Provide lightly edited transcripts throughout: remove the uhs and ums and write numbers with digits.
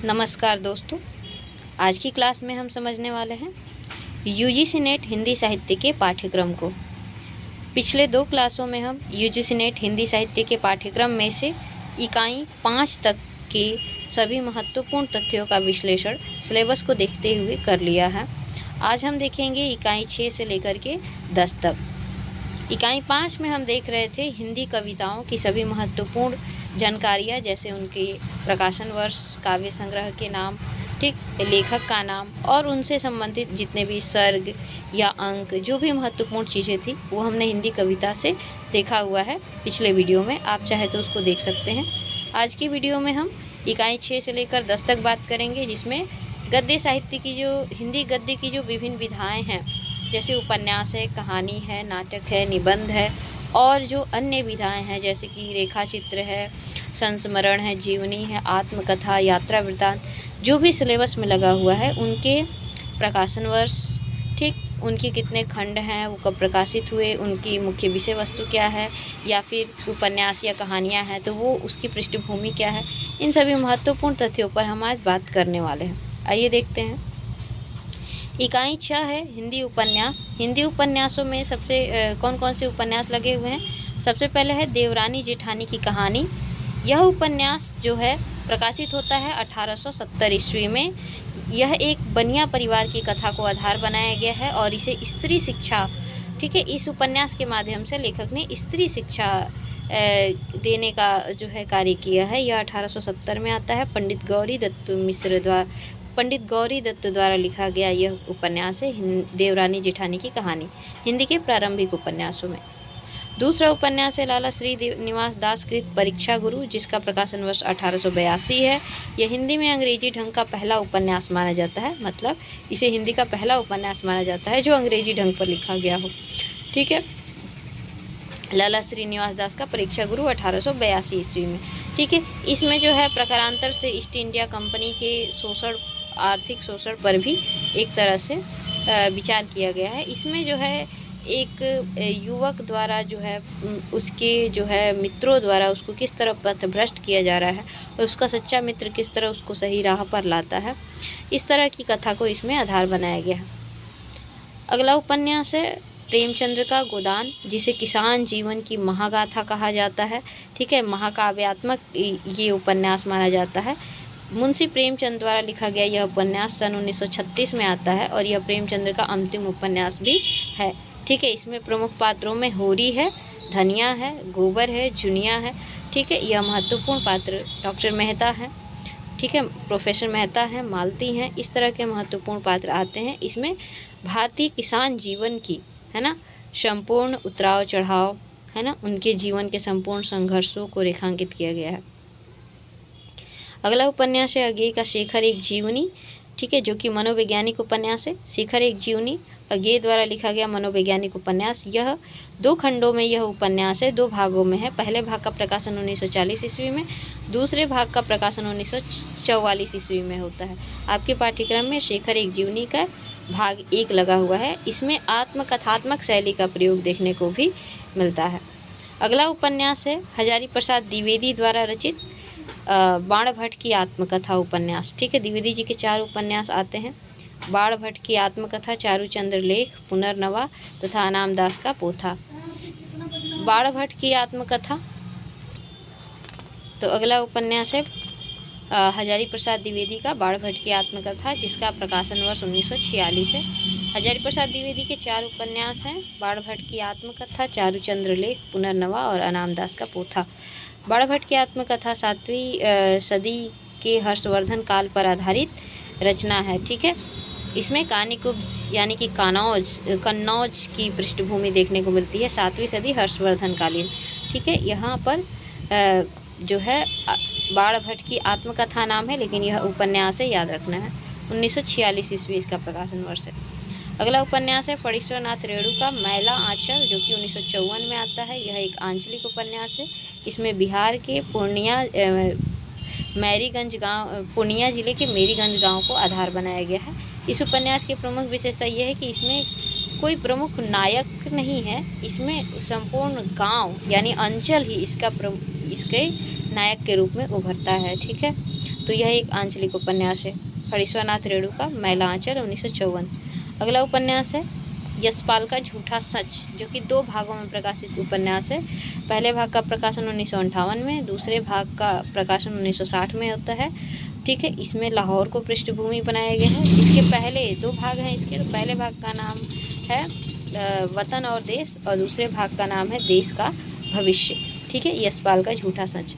नमस्कार दोस्तों, आज की क्लास में हम समझने वाले हैं यूजीसी नेट हिंदी साहित्य के पाठ्यक्रम को। पिछले 2 क्लासों में हम यूजीसी नेट हिंदी साहित्य के पाठ्यक्रम में से इकाई 5 तक के सभी महत्वपूर्ण तथ्यों का विश्लेषण सिलेबस को देखते हुए कर लिया है। आज हम देखेंगे इकाई 6 से लेकर के 10 तक। इकाई 5 में हम देख रहे थे हिंदी कविताओं की सभी महत्वपूर्ण जानकारियाँ, जैसे उनके प्रकाशन वर्ष, काव्य संग्रह के नाम, ठीक, लेखक का नाम और उनसे संबंधित जितने भी सर्ग या अंक, जो भी महत्वपूर्ण चीज़ें थी वो हमने हिंदी कविता से देखा हुआ है पिछले वीडियो में। आप चाहे तो उसको देख सकते हैं। आज की वीडियो में हम इकाई 6 से लेकर 10 तक बात करेंगे, जिसमें गद्य साहित्य की जो हिंदी गद्य की जो विभिन्न विधाएँ हैं, जैसे उपन्यास है, कहानी है, नाटक है, निबंध है और जो अन्य विधाएं हैं जैसे कि रेखा चित्र है, संस्मरण है, जीवनी है, आत्मकथा, यात्रा वृत्तांत, जो भी सिलेबस में लगा हुआ है उनके प्रकाशन वर्ष, ठीक, उनके कितने खंड हैं, वो कब प्रकाशित हुए, उनकी मुख्य विषय वस्तु क्या है, या फिर उपन्यास या कहानियाँ हैं तो वो उसकी पृष्ठभूमि क्या है, इन सभी महत्वपूर्ण तथ्यों पर हम आज बात करने वाले हैं। आइए देखते हैं। इकाई 6 है हिंदी उपन्यास। हिंदी उपन्यासों में सबसे कौन कौन से उपन्यास लगे हुए हैं? सबसे पहले है देवरानी जेठानी की कहानी। यह उपन्यास जो है प्रकाशित होता है 1870 ईस्वी में। यह एक बनिया परिवार की कथा को आधार बनाया गया है और इसे स्त्री शिक्षा, ठीक है, इस उपन्यास के माध्यम से लेखक ने स्त्री शिक्षा देने का जो है कार्य किया है। यह 1870 में आता है। पंडित गौरी दत्त द्वारा लिखा गया यह उपन्यास है देवरानी जेठानी की कहानी, हिंदी के प्रारंभिक उपन्यासों में। दूसरा उपन्यास है लाला श्रीनिवास दास कृत परीक्षा गुरु, जिसका प्रकाशन वर्ष 1882 है। यह हिंदी में अंग्रेजी ढंग का पहला उपन्यास माना जाता है, मतलब इसे हिंदी का पहला उपन्यास माना जाता है जो अंग्रेजी ढंग पर लिखा गया हो, ठीक है। लाला श्रीनिवास दास का परीक्षा गुरु 1882 ईस्वी में, ठीक है। इसमें जो है प्रकारांतर से ईस्ट इंडिया कंपनी के शोषण, आर्थिक शोषण पर भी एक तरह से विचार किया गया है। इसमें जो है एक युवक द्वारा जो है उसके जो है मित्रों द्वारा उसको किस तरह पथभ्रष्ट किया जा रहा है और उसका सच्चा मित्र किस तरह उसको सही राह पर लाता है, इस तरह की कथा को इसमें आधार बनाया गया है। अगला उपन्यास है प्रेमचंद्र का गोदान, जिसे किसान जीवन की महागाथा कहा जाता है, ठीक है। महाकाव्यात्मक ये उपन्यास माना जाता है। मुंशी प्रेमचंद द्वारा लिखा गया यह उपन्यास सन 1936 में आता है और यह प्रेमचंद्र का अंतिम उपन्यास भी है, ठीक है। इसमें प्रमुख पात्रों में होरी है, धनिया है, गोबर है, जुनिया है, ठीक है। यह महत्वपूर्ण पात्र डॉक्टर मेहता है, ठीक है, प्रोफेसर मेहता है, मालती हैं, इस तरह के महत्वपूर्ण पात्र आते हैं। इसमें भारतीय किसान जीवन की, है ना, संपूर्ण उतराव चढ़ाव, है ना, उनके जीवन के संपूर्ण संघर्षों को रेखांकित किया गया है। अगला उपन्यास है अज्ञेय का शेखर एक जीवनी, ठीक है, जो कि मनोवैज्ञानिक उपन्यास है। शेखर एक जीवनी अज्ञेय द्वारा लिखा गया मनोवैज्ञानिक उपन्यास। यह 2 खंडों में यह उपन्यास है, 2 भागों में है। पहले भाग का प्रकाशन 1940 ईस्वी में, दूसरे भाग का प्रकाशन 1944 ईस्वी में होता है। आपके पाठ्यक्रम में शेखर एक जीवनी का भाग 1 लगा हुआ है। इसमें आत्मकथात्मक शैली का प्रयोग देखने को भी मिलता है। अगला उपन्यास है हजारी प्रसाद द्विवेदी द्वारा रचित बाणभट्ट की आत्मकथा उपन्यास, ठीक है। द्विवेदी जी के 4 उपन्यास आते हैं। बाणभट्ट की आत्मकथा, चारूचंद्र लेख, पुनर्नवा तथा अनामदास का पोथा। बाणभट्ट की आत्मकथा, तो अगला उपन्यास है हजारी प्रसाद द्विवेदी का बाणभट्ट की आत्मकथा, जिसका प्रकाशन वर्ष 1946 है। हजारी प्रसाद द्विवेदी के 4 उपन्यास हैं, बाणभट्ट की आत्मकथा, चारूचंद्र लेख, पुनर्नवा और अनामदास का पोथा। बाणभट्ट की आत्मकथा 7वीं सदी के हर्षवर्धन काल पर आधारित रचना है, ठीक है। इसमें कानिकुब्ज यानी कि कन्नौज की पृष्ठभूमि देखने को मिलती है, 7वीं सदी हर्षवर्धन कालीन, ठीक है। यहाँ पर जो है बाणभट्ट की आत्मकथा नाम है, लेकिन यह उपन्यास है, याद रखना है। 1946 ईस्वी इसका प्रकाशन वर्ष है। अगला उपन्यास है फणीश्वरनाथ रेणु का मैला आंचल, जो कि 1954 में आता है। यह एक आंचलिक उपन्यास है। इसमें बिहार के पूर्णिया जिले के मेरीगंज गांव को आधार बनाया गया है। इस उपन्यास की प्रमुख विशेषता यह है कि इसमें कोई प्रमुख नायक नहीं है, इसमें संपूर्ण गांव यानी अंचल ही इसके नायक के रूप में उभरता है, ठीक है। तो यह एक आंचलिक उपन्यास है। फणीश्वरनाथ रेणु का मैला आंचल 1954। अगला उपन्यास है यशपाल का झूठा सच, जो कि 2 भागों में प्रकाशित उपन्यास है। पहले भाग का प्रकाशन 1958 में, दूसरे भाग का प्रकाशन 1960 में होता है। ठीक है, इसमें लाहौर को पृष्ठभूमि बनाया गया है। इसके पहले 2 भाग हैं इसके। तो पहले भाग का नाम है वतन और देश, और दूसरे भाग का नाम है देश का भविष्य। ठीक है, यशपाल का झूठा सच।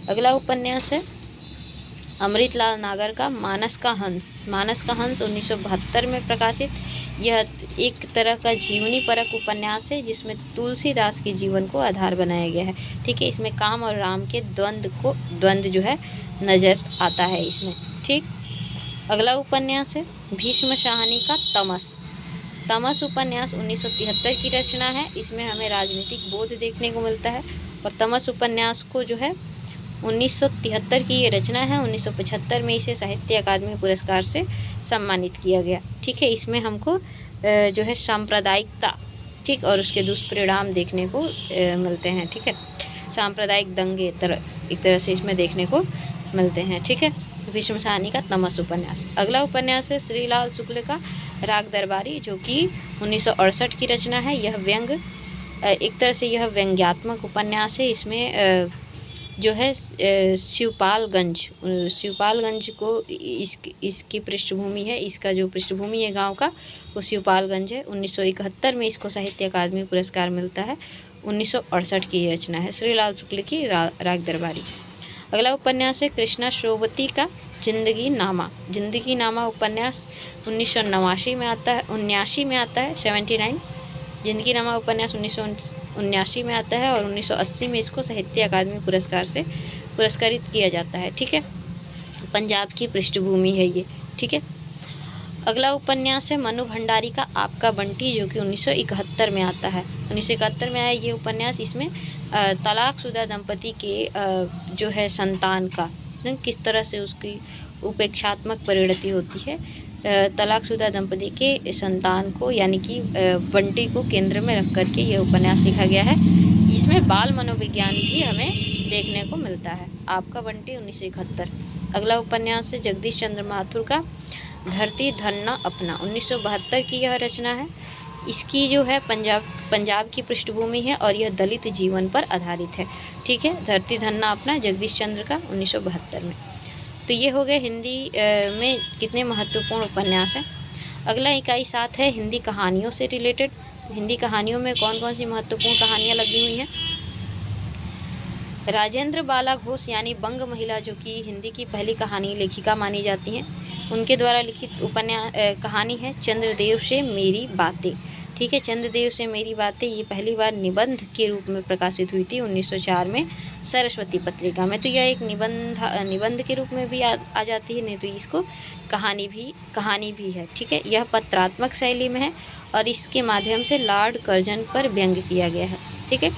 अगला उपन्यास है अमृतलाल नागर का मानस का हंस। मानस का हंस 1972 में प्रकाशित यह एक तरह का जीवनी परक उपन्यास है, जिसमें तुलसीदास के जीवन को आधार बनाया गया है। ठीक है, इसमें काम और राम के द्वंद्व जो है नज़र आता है इसमें। ठीक, अगला उपन्यास है भीष्म शाहनी का तमस। तमस उपन्यास 1973 की रचना है। इसमें हमें राजनीतिक बोध देखने को मिलता है। और तमस उपन्यास को जो है 1973 की ये रचना है। 1975 में इसे साहित्य अकादमी पुरस्कार से सम्मानित किया गया। ठीक है, इसमें हमको जो है सांप्रदायिकता, ठीक, और उसके दुष्परिणाम देखने को मिलते हैं। ठीक है, सांप्रदायिक दंगे एक तरह से इसमें देखने को मिलते हैं। ठीक है, भीष्म शाहनी का तमस उपन्यास। अगला उपन्यास है श्रीलाल शुक्ल का राग दरबारी, जो कि 1968 की रचना है। यह एक तरह से यह व्यंग्यात्मक उपन्यास है। इसमें जो है शिवपालगंज को इसकी पृष्ठभूमि है। इसका जो पृष्ठभूमि है गांव का, वो शिवपालगंज है। 1971 में इसको साहित्य अकादमी पुरस्कार मिलता है। 1968 की ये रचना है श्रीलाल शुक्ल की राग दरबारी। अगला उपन्यास है कृष्णा श्रोवती का जिंदगी नामा उपन्यास 1979 में आता है 79। जिंदगी नामा उपन्यास 1979 में आता है और 1980 में इसको साहित्य अकादमी पुरस्कार से पुरस्कारित किया जाता है। ठीक है, पंजाब की पृष्ठभूमि है ये। ठीक है, अगला उपन्यास है मनु भंडारी का आपका बंटी, जो कि 1971 में आता है। 1971 में आया ये उपन्यास। इसमें तलाकशुदा दंपति के जो है संतान का किस तरह से उसकी उपेक्षात्मक परिणति होती है। तलाकशुदा दंपति के संतान को यानी कि बंटी को केंद्र में रख करके ये उपन्यास लिखा गया है। इसमें बाल मनोविज्ञान भी हमें देखने को मिलता है। आपका बंटी 1971। अगला उपन्यास है जगदीश चंद्र माथुर का धरती धन्ना अपना 1972 की यह रचना है। इसकी जो है पंजाब की पृष्ठभूमि है और यह दलित जीवन पर आधारित है। ठीक है, धरती धन्ना अपना जगदीश चंद्र का 1972 में। तो ये हो गए हिंदी में कितने महत्वपूर्ण उपन्यास हैं। अगला इकाई 7 है हिंदी कहानियों से रिलेटेड। हिंदी कहानियों में कौन कौन सी महत्वपूर्ण कहानियाँ लगी हुई हैं। राजेंद्र बाला घोष यानी बंग महिला, जो कि हिंदी की पहली कहानी लेखिका मानी जाती हैं, उनके द्वारा लिखित कहानी है चंद्रदेव से मेरी बातें। ठीक है, चंद्रदेव से मेरी बातें ये पहली बार निबंध के रूप में प्रकाशित हुई थी 1904 में सरस्वती पत्रिका में। तो यह एक निबंध के रूप में भी आ जाती है, नहीं तो इसको कहानी भी है। ठीक है, यह पत्रात्मक शैली में है और इसके माध्यम से लॉर्ड कर्जन पर व्यंग्य किया गया है। ठीक है,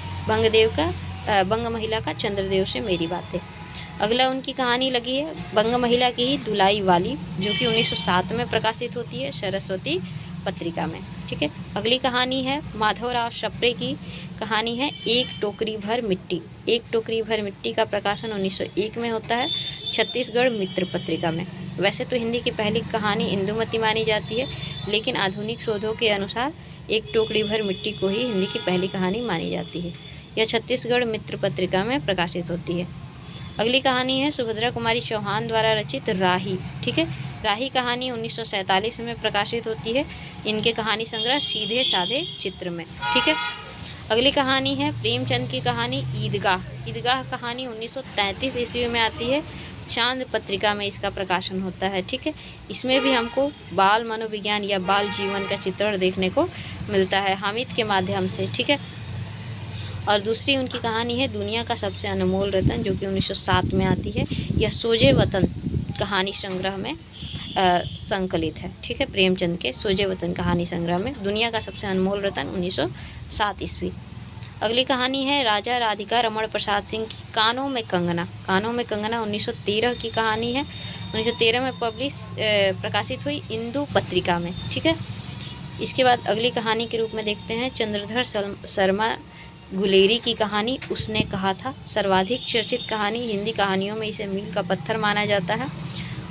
बंग महिला का चंद्रदेव से मेरी बातें। अगला उनकी कहानी लगी है बंग महिला की ही दुलाई वाली, जो कि 1907 में प्रकाशित होती है सरस्वती पत्रिका में। ठीक है, अगली कहानी है माधवराव सप्रे की कहानी है एक टोकरी भर मिट्टी। एक टोकरी भर मिट्टी का प्रकाशन 1901 में होता है छत्तीसगढ़ मित्र पत्रिका में। वैसे तो हिंदी की पहली कहानी इंदुमती मानी जाती है, लेकिन आधुनिक शोधों के अनुसार एक टोकरी भर मिट्टी को ही हिंदी की पहली कहानी मानी जाती है। यह छत्तीसगढ़ मित्र पत्रिका में प्रकाशित होती है। अगली कहानी है सुभद्रा कुमारी चौहान द्वारा रचित राही। ठीक है, राही कहानी 1947 में प्रकाशित होती है। इनके कहानी संग्रह सीधे साधे चित्र में। ठीक है, अगली कहानी है प्रेमचंद की कहानी ईदगाह। ईदगाह कहानी 1933 ईस्वी में आती है। चांद पत्रिका में इसका प्रकाशन होता है। ठीक है, इसमें भी हमको बाल मनोविज्ञान या बाल जीवन का चित्रण देखने को मिलता है हामिद के माध्यम से। ठीक है, और दूसरी उनकी कहानी है दुनिया का सबसे अनमोल रतन, जो कि 1907 में आती है। यह सोजे वतन कहानी संग्रह में संकलित है। ठीक है, प्रेमचंद के सोजे वतन कहानी संग्रह में दुनिया का सबसे अनमोल रतन 1907 ईस्वी। अगली कहानी है राजा राधिका रमण प्रसाद सिंह की कानों में कंगना। कानों में कंगना 1913 की कहानी है। 1913 में प्रकाशित हुई इंदु पत्रिका में। ठीक है, इसके बाद अगली कहानी के रूप में देखते हैं चंद्रधर शर्मा गुलेरी की कहानी उसने कहा था। सर्वाधिक चर्चित कहानी, हिंदी कहानियों में इसे मील का पत्थर माना जाता है,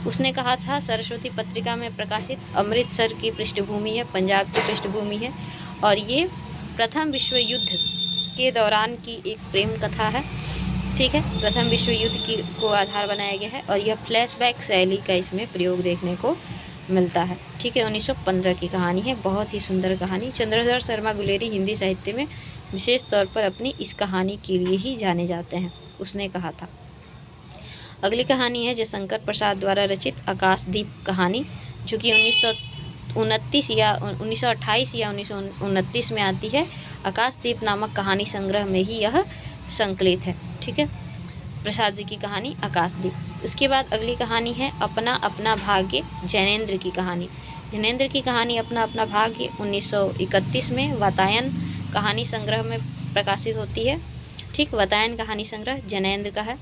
उसने कहा था। सरस्वती पत्रिका में प्रकाशित, अमृतसर की पृष्ठभूमि है, पंजाब की पृष्ठभूमि है, और ये प्रथम विश्व युद्ध के दौरान की एक प्रेम कथा है। ठीक है, प्रथम विश्व युद्ध को आधार बनाया गया है, और यह फ्लैशबैक शैली का इसमें प्रयोग देखने को मिलता है। ठीक है, 1915 की कहानी है, बहुत ही सुंदर कहानी। चंद्रशेखर शर्मा गुलेरी हिंदी साहित्य में विशेष तौर पर अपनी इस कहानी के लिए ही जाने जाते हैं, उसने कहा था। अगली कहानी है जयशंकर प्रसाद द्वारा रचित आकाशदीप कहानी, जो कि 1929 या 1928 या 1929 में आती है। आकाशदीप नामक कहानी संग्रह में ही यह संकलित है। ठीक है, प्रसाद जी की कहानी आकाशदीप। उसके बाद अगली कहानी है अपना अपना भाग्य, जैनेन्द्र की कहानी। जैनेन्द्र की कहानी अपना अपना भाग्य 1931 में वातायन कहानी संग्रह में प्रकाशित होती है। ठीक, वातायन कहानी संग्रह जैनेन्द्र का है।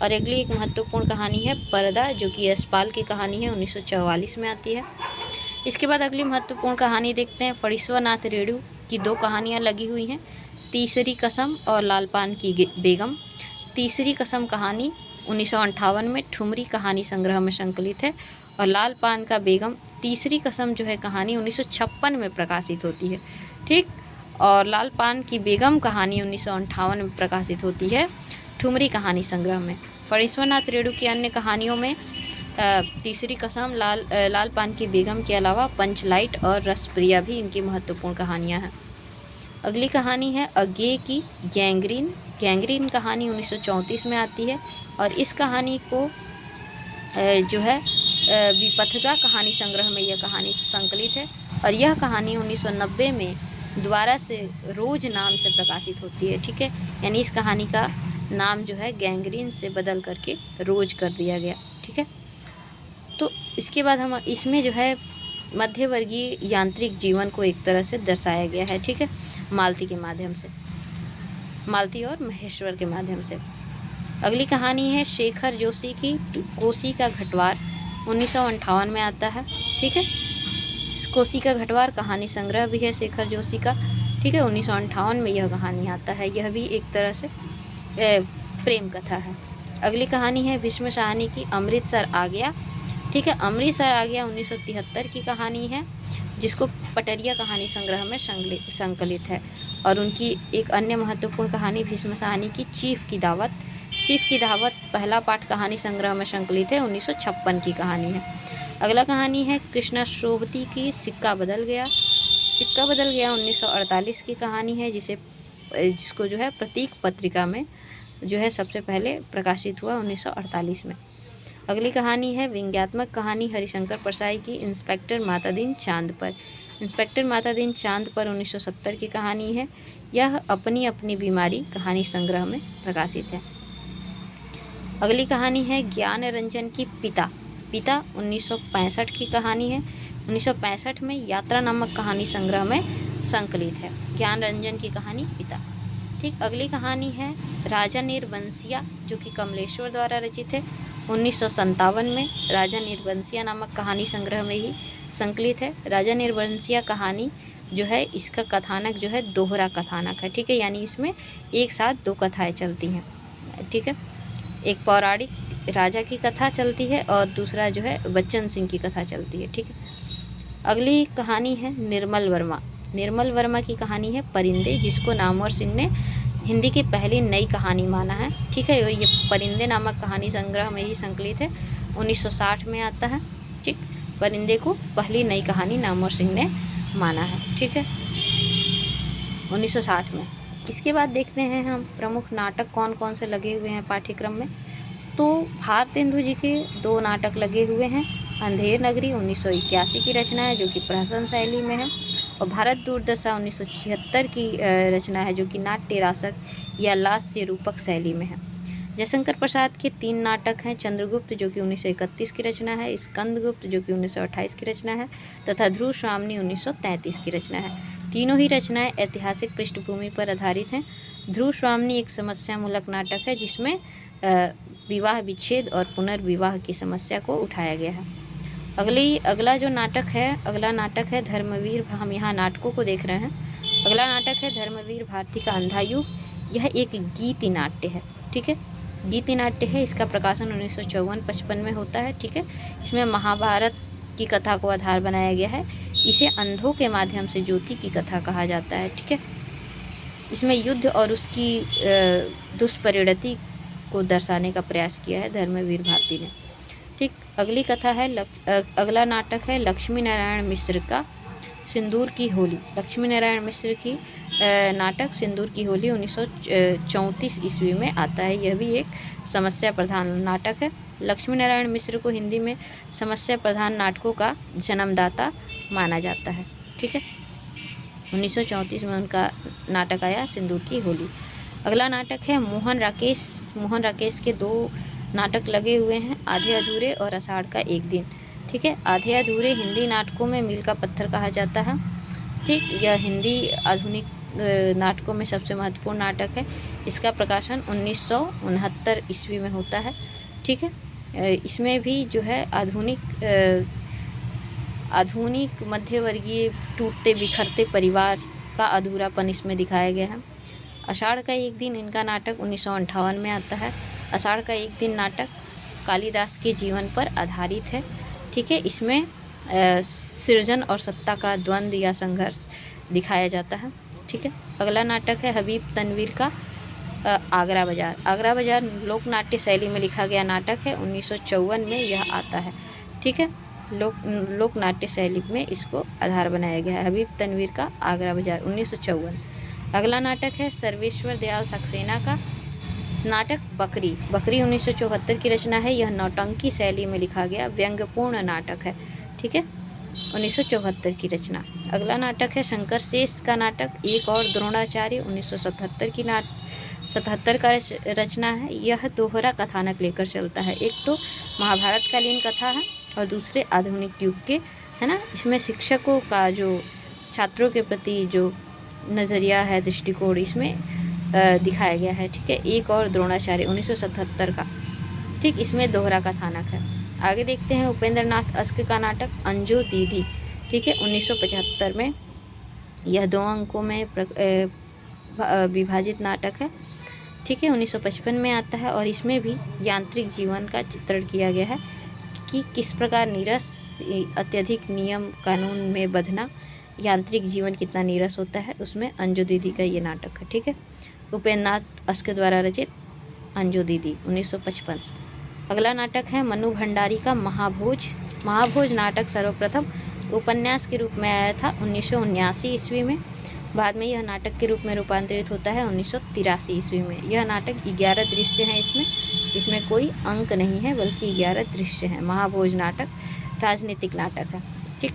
और अगली एक महत्वपूर्ण कहानी है पर्दा, जो कि यशपाल की कहानी है, 1944 में आती है। इसके बाद अगली महत्वपूर्ण कहानी देखते हैं। फणीश्वरनाथ रेणु की 2 कहानियाँ लगी हुई हैं, तीसरी कसम और लाल पान की बेगम। तीसरी कसम कहानी 1958 में ठुमरी कहानी संग्रह में संकलित है, और लाल पान का बेगम तीसरी कसम जो है कहानी 1956 में प्रकाशित होती है। ठीक, और लाल पान की बेगम कहानी 1958 में प्रकाशित होती है ठुमरी कहानी संग्रह में। फणीश्वरनाथ रेणु की अन्य कहानियों में तीसरी कसम, लाल पान की बेगम के अलावा पंचलाइट और रसप्रिया भी इनकी महत्वपूर्ण कहानियां हैं। अगली कहानी है अज्ञे की गैंग्रीन। गैंग्रीन कहानी 1934 में आती है, और इस कहानी को जो है विपथगा कहानी संग्रह में यह कहानी संकलित है, और यह कहानी 1990 में दोबारा से रोज नाम से प्रकाशित होती है। ठीक है, यानी इस कहानी का नाम जो है गैंग्रीन से बदल करके रोज कर दिया गया। ठीक है, तो इसके बाद हम इसमें जो है मध्यवर्गीय यांत्रिक जीवन को एक तरह से दर्शाया गया है। ठीक है, मालती के माध्यम से, मालती और महेश्वर के माध्यम से। अगली कहानी है शेखर जोशी की कोसी का घटवार, 1958 में आता है। ठीक है, कोसी का घटवार कहानी संग्रह भी है शेखर जोशी का। ठीक है, 1958 में यह कहानी आता है, यह भी एक तरह से प्रेम कथा है। अगली कहानी है भीष्म शाहनी की अमृतसर आ गया। ठीक है, अमृतसर आ गया 1973 की कहानी है, जिसको पटरिया कहानी संग्रह में संकलित है। और उनकी एक अन्य महत्वपूर्ण कहानी भीष्म शाहनी की चीफ की दावत। चीफ की दावत पहला पाठ कहानी संग्रह में संकलित है, 1956 की कहानी है। अगला कहानी है कृष्णा श्रोवती की सिक्का बदल गया। सिक्का बदल गया 1948 की कहानी है, जिसको जो है प्रतीक पत्रिका में जो है सबसे पहले प्रकाशित हुआ 1948 में। अगली कहानी है व्यंग्यात्मक कहानी हरिशंकर परसाई की इंस्पेक्टर मातादीन चांद पर। इंस्पेक्टर मातादीन चांद पर 1970 की कहानी है। यह अपनी अपनी बीमारी कहानी संग्रह में प्रकाशित है। अगली कहानी है ज्ञान रंजन की पिता। पिता 1965 की कहानी है, 1965 में यात्रा नामक कहानी संग्रह में संकलित है ज्ञान रंजन की कहानी पिता। ठीक, अगली कहानी है राजा निर्वंशिया, जो कि कमलेश्वर द्वारा रचित है, 1957 में राजा निर्वंशिया नामक कहानी संग्रह में ही संकलित है। राजा निर्वंशिया कहानी जो है इसका कथानक जो है दोहरा कथानक है। ठीक है, यानी इसमें एक साथ 2 कथाएं चलती हैं। ठीक है, एक पौराणिक राजा की कथा चलती है और दूसरा जो है बच्चन सिंह की कथा चलती है। ठीक है, अगली कहानी है निर्मल वर्मा। निर्मल वर्मा की कहानी है परिंदे, जिसको नामवर सिंह ने हिंदी की पहली नई कहानी माना है। ठीक है, और ये परिंदे नामक कहानी संग्रह में ही संकलित है, 1960 में आता है। ठीक, परिंदे को पहली नई कहानी नामवर सिंह ने माना है। ठीक है, 1960 में। इसके बाद देखते हैं हम प्रमुख नाटक कौन कौन से लगे हुए हैं पाठ्यक्रम में। तो भारतेंदु जी के 2 नाटक लगे हुए हैं। अंधेर नगरी 1981 की रचना है, जो कि प्रहसन शैली में है, और भारत दुर्दशा 1976 की रचना है, जो कि नाट्य रासक या लास्य रूपक शैली में है। जयशंकर प्रसाद के 3 नाटक हैं। चंद्रगुप्त, जो कि 1931 की rचना है, स्कंदगुप्त, जो कि 1928 की रचना है, तथा ध्रुव स्वामिनी 1933 की रचना है। तीनों ही रचनाएं ऐतिहासिक पृष्ठभूमि पर आधारित हैं। ध्रुव स्वामिनी एक समस्यामूलक नाटक है, जिसमें विवाह विच्छेद और पुनर्विवाह की समस्या को उठाया गया है। अगला नाटक है धर्मवीर। हम यहाँ नाटकों को देख रहे हैं। अगला नाटक है धर्मवीर भारती का अंधा युग। यह एक गीति नाट्य है, ठीक है, गीति नाट्य है। इसका प्रकाशन 1954-55 में होता है, ठीक है। इसमें महाभारत की कथा को आधार बनाया गया है। इसे अंधों के माध्यम से ज्योति की कथा कहा जाता है, ठीक है। इसमें युद्ध और उसकी दुष्परिणति को दर्शाने का प्रयास किया है धर्मवीर भारती ने, ठीक। अगली कथा है अगला नाटक है लक्ष्मी नारायण मिश्र का सिंदूर की होली। लक्ष्मी नारायण मिश्र की नाटक सिंदूर की होली 1934 ईस्वी में आता है। यह भी एक समस्या प्रधान नाटक है। लक्ष्मी नारायण मिश्र को हिंदी में समस्या प्रधान नाटकों का जन्मदाता माना जाता है, ठीक है। 1934 में उनका नाटक आया सिंदूर की होली। अगला नाटक है मोहन राकेश के 2 नाटक लगे हुए हैं, आधे अधूरे और आषाढ़ का एक दिन, ठीक है। आधे अधूरे हिंदी नाटकों में मील का पत्थर कहा जाता है, ठीक। यह हिंदी आधुनिक नाटकों में सबसे महत्वपूर्ण नाटक है। इसका प्रकाशन 1969 ईस्वी में होता है, ठीक है। इसमें भी जो है आधुनिक मध्यवर्गीय टूटते बिखरते परिवार का अधूरापन इसमें दिखाया गया है। आषाढ़ का एक दिन इनका नाटक 1958 में आता है। आषाढ़ का एक दिन नाटक कालिदास के जीवन पर आधारित है, ठीक है। इसमें सृजन और सत्ता का द्वंद्व या संघर्ष दिखाया जाता है, ठीक है। अगला नाटक है हबीब तनवीर का आगरा बाजार। आगरा बाजार लोक नाट्य शैली में लिखा गया नाटक है। 1954 में यह आता है, ठीक है। लोक नाट्य शैली में इसको आधार बनाया गया है। हबीब तनवीर का आगरा बाजार 1954। अगला नाटक है सर्वेश्वर दयाल सक्सेना का नाटक बकरी। 1974 की रचना है। यह नौटंकी शैली में लिखा गया व्यंग्यपूर्ण नाटक है, ठीक है। 1974 की रचना। अगला नाटक है शंकर शेष का नाटक एक और द्रोणाचार्य। 1977 का रचना है। यह दोहरा कथानक लेकर चलता है। एक तो महाभारत कालीन कथा है और दूसरे आधुनिक युग के, है ना। इसमें शिक्षकों का जो छात्रों के प्रति जो नज़रिया है, दृष्टिकोण इसमें दिखाया गया है, ठीक है। एक और द्रोणाचार्य 1977 का, ठीक। इसमें दोहरा कथानक है। आगे देखते हैं उपेंद्र नाथ अश्क का नाटक अंजू दीदी, ठीक है। 1975 में यह 2 अंकों में विभाजित नाटक है, ठीक है। 1955 में आता है और इसमें भी यांत्रिक जीवन का चित्रण किया गया है कि किस प्रकार नीरस अत्यधिक नियम कानून में बंधना, यांत्रिक जीवन कितना नीरस होता है, उसमें अंजू दीदी का ये नाटक है, ठीक है। उपेंद्र नाथ अश्क द्वारा रचित अंजू दीदी 1955। अगला नाटक है मनु भंडारी का महाभोज नाटक सर्वप्रथम उपन्यास के रूप में आया था 1979 ईस्वी में। बाद में यह नाटक के रूप में रूपांतरित होता है 1983 ईस्वी में। यह नाटक 11 दृश्य हैं। इसमें कोई अंक नहीं है बल्कि 11 दृश्य हैं। महाभोज नाटक राजनीतिक नाटक है, ठीक।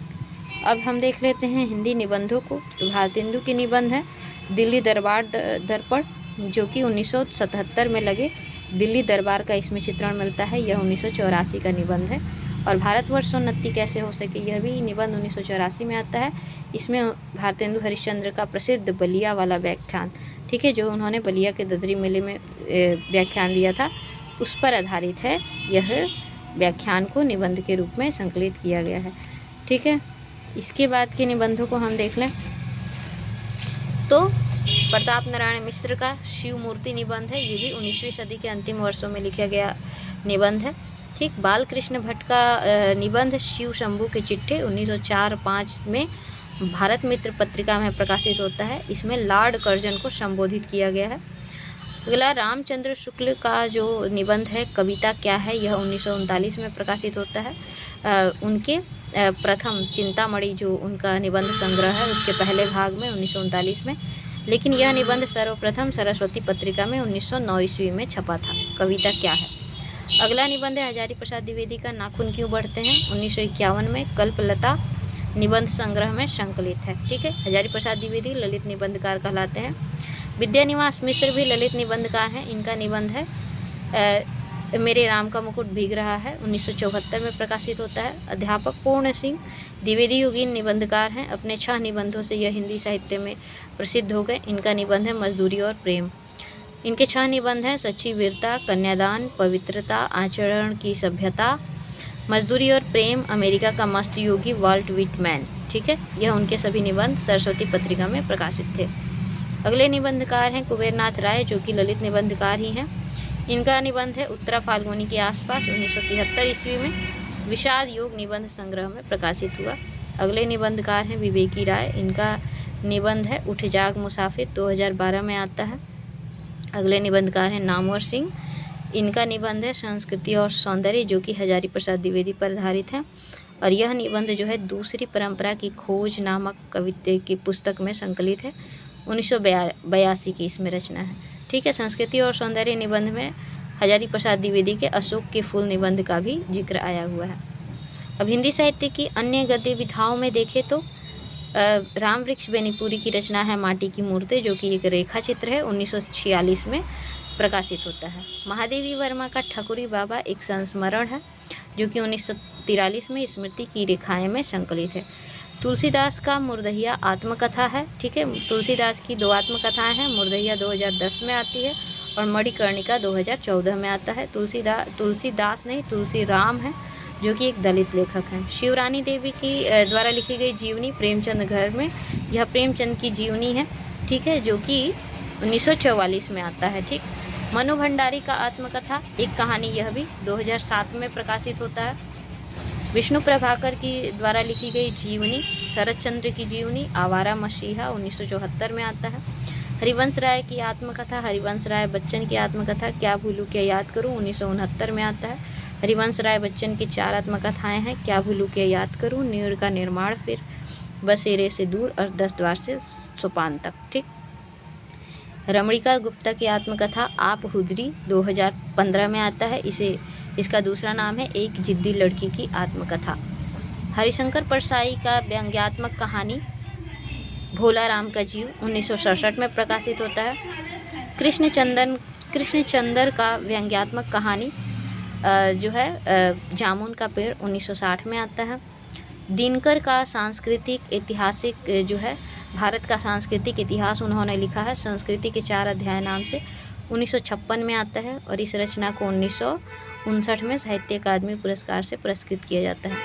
अब हम देख लेते हैं हिंदी निबंधों को। तो भारतेंदु के निबंध है दिल्ली दरबार दर्पण, जो कि 1977 में लगे दिल्ली दरबार का इसमें चित्रण मिलता है। यह 1984 का निबंध है। और भारतवर्षोन्नति कैसे हो सके, यह भी निबंध 1984 में आता है। इसमें भारतेंदु हरिश्चंद्र का प्रसिद्ध बलिया वाला व्याख्यान, ठीक है, जो उन्होंने बलिया के ददरी मेले में व्याख्यान दिया था, उस पर आधारित है। यह व्याख्यान को निबंध के रूप में संकलित किया गया है, ठीक है। इसके बाद के निबंधों को हम देख लें तो प्रताप नारायण मिश्र का शिव मूर्ति निबंध है। ये भी 19वीं सदी के अंतिम वर्षों में लिखा गया निबंध है, ठीक। बालकृष्ण भट्ट का निबंध शिव शंभू के चिट्ठे 1904-05 में भारत मित्र पत्रिका में प्रकाशित होता है। इसमें लॉर्ड कर्जन को संबोधित किया गया है। अगला रामचंद्र शुक्ल का जो निबंध है कविता क्या है, यह 1939 में प्रकाशित होता है। उनके प्रथम चिंतामणि जो उनका निबंध संग्रह है उसके पहले भाग में 1939 में, लेकिन यह निबंध सर्वप्रथम सरस्वती पत्रिका में 1909 ईस्वी में छपा था। कविता क्या है। अगला निबंध है हजारी प्रसाद द्विवेदी का नाखून क्यों बढ़ते हैं। 1951 में कल्पलता निबंध संग्रह में संकलित है, ठीक है। हजारी प्रसाद द्विवेदी ललित निबंधकार कहलाते हैं। विद्यानिवास मिश्र भी ललित निबंधकार हैं। इनका निबंध है मेरे राम का मुकुट भीग रहा है, 1974 में प्रकाशित होता है। अध्यापक पूर्ण सिंह द्विवेदी युगीन निबंधकार हैं। अपने 6 निबंधों से यह हिंदी साहित्य में प्रसिद्ध हो गए। इनका निबंध है मजदूरी और प्रेम। इनके 6 निबंध हैं सच्ची वीरता, कन्यादान, पवित्रता, आचरण की सभ्यता, मजदूरी और प्रेम, अमेरिका का मस्त योगी वाल्ट विटमैन, ठीक। ठीक है, यह उनके सभी निबंध सरस्वती पत्रिका में प्रकाशित थे। अगले निबंधकार हैं कुबेरनाथ राय, जो कि ललित निबंधकार ही हैं। इनका निबंध है उत्तरा फाल्गुनी के आसपास 1973 ईस्वी में विषाद योग निबंध संग्रह में प्रकाशित हुआ। अगले निबंधकार हैं विवेकी राय, इनका निबंध है उठ जाग मुसाफिर 2012 में आता है। अगले निबंधकार हैं नामवर सिंह, इनका निबंध है संस्कृति और सौंदर्य, जो कि हजारी प्रसाद द्विवेदी पर आधारित है। और यह निबंध जो है दूसरी परंपरा की खोज नामक कविता की पुस्तक में संकलित है। 1982 की इसमें रचना है। ठीक है, संस्कृति और सौंदर्य निबंध में हजारी प्रसाद द्विवेदी के अशोक के फूल निबंध का भी जिक्र आया हुआ है। अब हिंदी साहित्य की अन्य गद्य विधाओं में देखें तो राम वृक्ष बेनीपुरी की रचना है माटी की मूर्ति, जो कि एक रेखा चित्र है, 1946 में प्रकाशित होता है। महादेवी वर्मा का ठकुरी बाबा एक संस्मरण है, जो कि 1943 में स्मृति की रेखाएं में संकलित है। तुलसीदास का मुर्दहिया आत्मकथा है। ठीक है, तुलसीदास की 2 आत्मकथाएं हैं। मुर्दहिया 2010 में आती है और मणिकर्णिका 2014 में आता है। तुलसीदास नहीं, तुलसी राम है, जो कि एक दलित लेखक हैं। शिवरानी देवी की द्वारा लिखी गई जीवनी प्रेमचंद घर में, यह प्रेमचंद की जीवनी है। ठीक है, जो कि 1944 में आता है। ठीक, मनु भंडारी का आत्मकथा एक कहानी, यह भी 2007 में प्रकाशित होता है। विष्णु प्रभाकर की द्वारा लिखी गई जीवनी शरद चंद्र की जीवनी आवारा मसीहा 1974 में आता है। हरिवंश राय की आत्मकथा हरिवंश राय बच्चन की आत्मकथा क्या भूलूं क्या याद करूं 1969 में आता है। हरिवंश राय बच्चन की 4 आत्मकथाएं हैं, क्या भूलूं क्या याद करूं, नीड़ का निर्माण, फिर बसेरे से दूर और 10 द्वार से सोपान तक। ठीक, रमणिका गुप्ता की आत्मकथा आप हुदरी 2015 में आता है। इसका दूसरा नाम है एक जिद्दी लड़की की आत्मकथा। हरिशंकर परसाई का व्यंग्यात्मक कहानी भोला राम का जीव 1967 में प्रकाशित होता है। कृष्णचंदर का व्यंग्यात्मक कहानी जो है जामुन का पेड़ 1960 में आता है। दिनकर का सांस्कृतिक ऐतिहासिक जो है भारत का सांस्कृतिक इतिहास उन्होंने लिखा है संस्कृति के 4 अध्याय नाम से, 1956 में आता है। और इस रचना को 1959 में साहित्य अकादमी पुरस्कार से पुरस्कृत किया जाता है।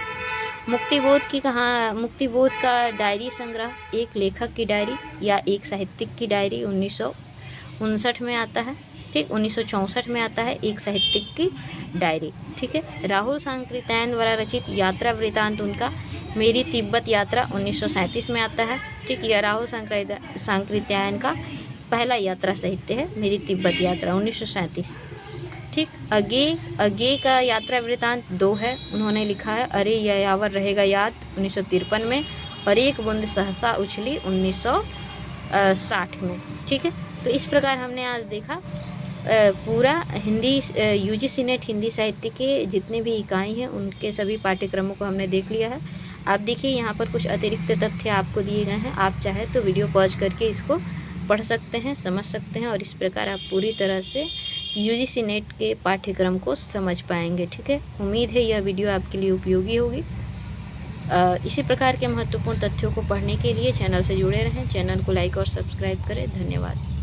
मुक्तिबोध का डायरी संग्रह एक लेखक की डायरी या एक साहित्यिक की डायरी 1959 में आता है। ठीक, 1964 में आता है एक साहित्यिक की डायरी। ठीक है, राहुल सांकृत्यायन द्वारा रचित यात्रा वृतांत उनका मेरी तिब्बत यात्रा 1937 में आता है। ठीक, यह राहुल सांकृत्यायन का पहला यात्रा साहित्य है, मेरी तिब्बत यात्रा 1937। ठीक, अगे का यात्रा वृतांत 2 है, उन्होंने लिखा है अरे यावर रहेगा याद 1953 में, और एक बूंद सहसा उछली 1960 में। ठीक है, तो इस प्रकार हमने आज देखा पूरा हिंदी यूजीसी नेट हिंदी साहित्य के जितने भी इकाई हैं उनके सभी पाठ्यक्रमों को हमने देख लिया है। आप देखिए यहाँ पर कुछ अतिरिक्त तथ्य आपको दिए गए हैं, आप चाहे तो वीडियो पॉज करके इसको पढ़ सकते हैं, समझ सकते हैं, और इस प्रकार आप पूरी तरह से यूजीसी नेट के पाठ्यक्रम को समझ पाएंगे। ठीक है, उम्मीद है यह वीडियो आपके लिए उपयोगी होगी। इसी प्रकार के महत्वपूर्ण तथ्यों को पढ़ने के लिए चैनल से जुड़े रहें, चैनल को लाइक और सब्सक्राइब करें। धन्यवाद।